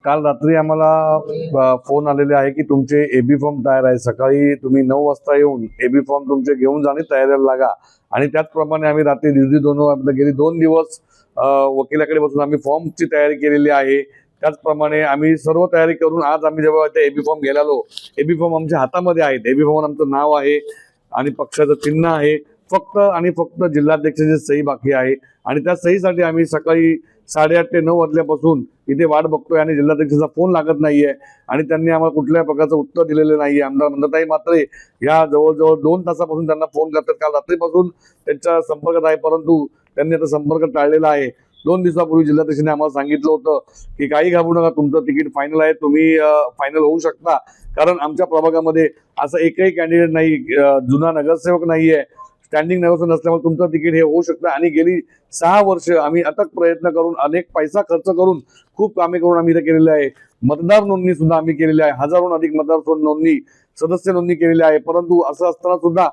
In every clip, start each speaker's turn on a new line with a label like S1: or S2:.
S1: काल रात्री आम्हाला फोन आलेले आहे की तुमचे एबी फॉर्म तयार आहे। सकाळी तुम्ही 9 वाजता येऊन एबी फॉर्म तुमचे घेऊन जाणे तयारीला लागा। आणि त्याचप्रमाणे आम्ही रात्री 1:30-2 वाजता गेली 2 दिवस वकिलाकडे बसून आम्ही फॉर्मची तयारी केलेली आहे। त्याचप्रमाणे आम्ही सर्व तयारी करून आज आम्ही जेव्हा ते एबी फॉर्म घ्यायला आलो, एबी फॉर्म आमच्या हातामध्ये आहेत। एबी फॉर्म आमचं नाव आहे आणि पक्षाचं चिन्ह आहे। फक्त आणि फक्त जिल्हाध्यक्षाची सही बाकी आहे आणि त्या सहीसाठी आम्ही सकाळी 8:30 ते 9 वाजल्यापासून इथे वाट बघतोय आणि जिल्हाध्यक्षाचा फोन लागत नाहीये आणि त्यांनी आम्हाला कुठल्याही प्रकारचं उत्तर दिलेलं नाहीये। आमदार मंदाताई मात्रे या जवळजवळ 2 तासापासून त्यांना फोन करतात। काल रात्रीपासून त्यांच्या संपर्कात आहे, परंतु त्यांनी आता संपर्क टाळलेला आहे। 2 दिवसापूर्वी जिल्हाध्यक्षांनी आम्हाला सांगितलं होतं की काही घाबरू नका, तुमचं तिकीट फायनल आहे, तुम्ही फायनल होऊ शकता। कारण आमच्या प्रभागामध्ये असं एकही कॅन्डिडेट नाही, जुना नगरसेवक नाहीये, स्टँडिंग नगरसेवक नसल्यामुळे तुमचं तिकीट हे होऊ शकतं। आणि गेली 6 वर्ष आम्ही अथक प्रयत्न करून अनेक पैसा खर्च करून खूप कामे करून आम्ही इथे केलेले आहे। मतदार नोंदणी सुद्धा आम्ही केलेली आहे, हजारोहून अधिक मतदार नोंदणी, सदस्य नोंदणी केलेली आहे। परंतु असं असताना सुद्धा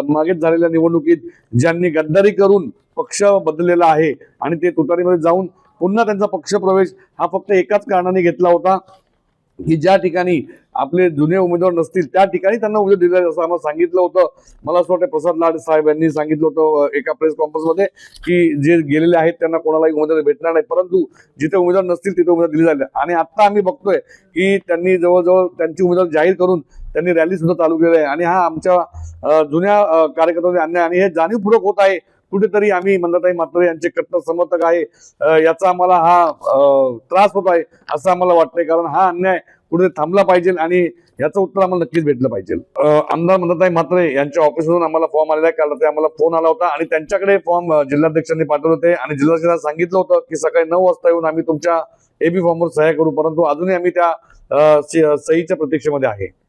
S1: मागेच झालेल्या निवडणुकीत ज्यांनी गद्दारी करून पक्ष बदललेला आहे आणि ते तुतारीमध्ये जाऊन पुन्हा त्यांचा पक्ष प्रवेश हा फक्त एकाच कारणाने घेतला होता की ज्या ठिकाणी आपले जुने उमेदवार नसतील त्या ठिकाणी त्यांना उमेदवार दिला असं आम्हाला सांगितलं होतं। मला असं वाटतं प्रसाद लाड साहेब यांनी सांगितलं होतं एका प्रेस कॉन्फरन्समध्ये की जे गेलेले आहेत त्यांना कोणालाही उमेदवार भेटणार नाही, परंतु जिथे उमेदवार नसतील तिथे उमेदवार दिले जाईल। आणि आता आम्ही बघतोय की त्यांनी जवळजवळ त्यांची उमेदवार जाहीर करून त्यांनी रॅली सुद्धा चालू केली आहे आणि हा आमच्या जुन्या कार्यकर्त्यांचे अन्याय आणि हे जाणीवपूर्वक होत आहे। कुठेतरी आम्ही मंदाताई मात्रे यांचे कट्टर समर्थक आहे, याचा आम्हाला हा त्रास होत आहे असं आम्हाला वाटतंय। कारण हा अन्याय कुठे थांबला पाहिजे आणि याचं उत्तर आम्हाला नक्कीच भेटलं पाहिजे। आमदार मंदाताई मात्रे यांच्या ऑफिसमधून आम्हाला फॉर्म आलेला आहे। काल रात्री आम्हाला फोन आला होता आणि त्यांच्याकडे फॉर्म जिल्हाध्यक्षांनी पाठवले होते आणि जिल्हाध्यक्षांना सांगितलं होतं की सकाळी 9 वाजता येऊन आम्ही तुमच्या एबी फॉर्मवर सह्या करू, परंतु अजूनही आम्ही त्या सहीच्या प्रतीक्षेमध्ये आहे।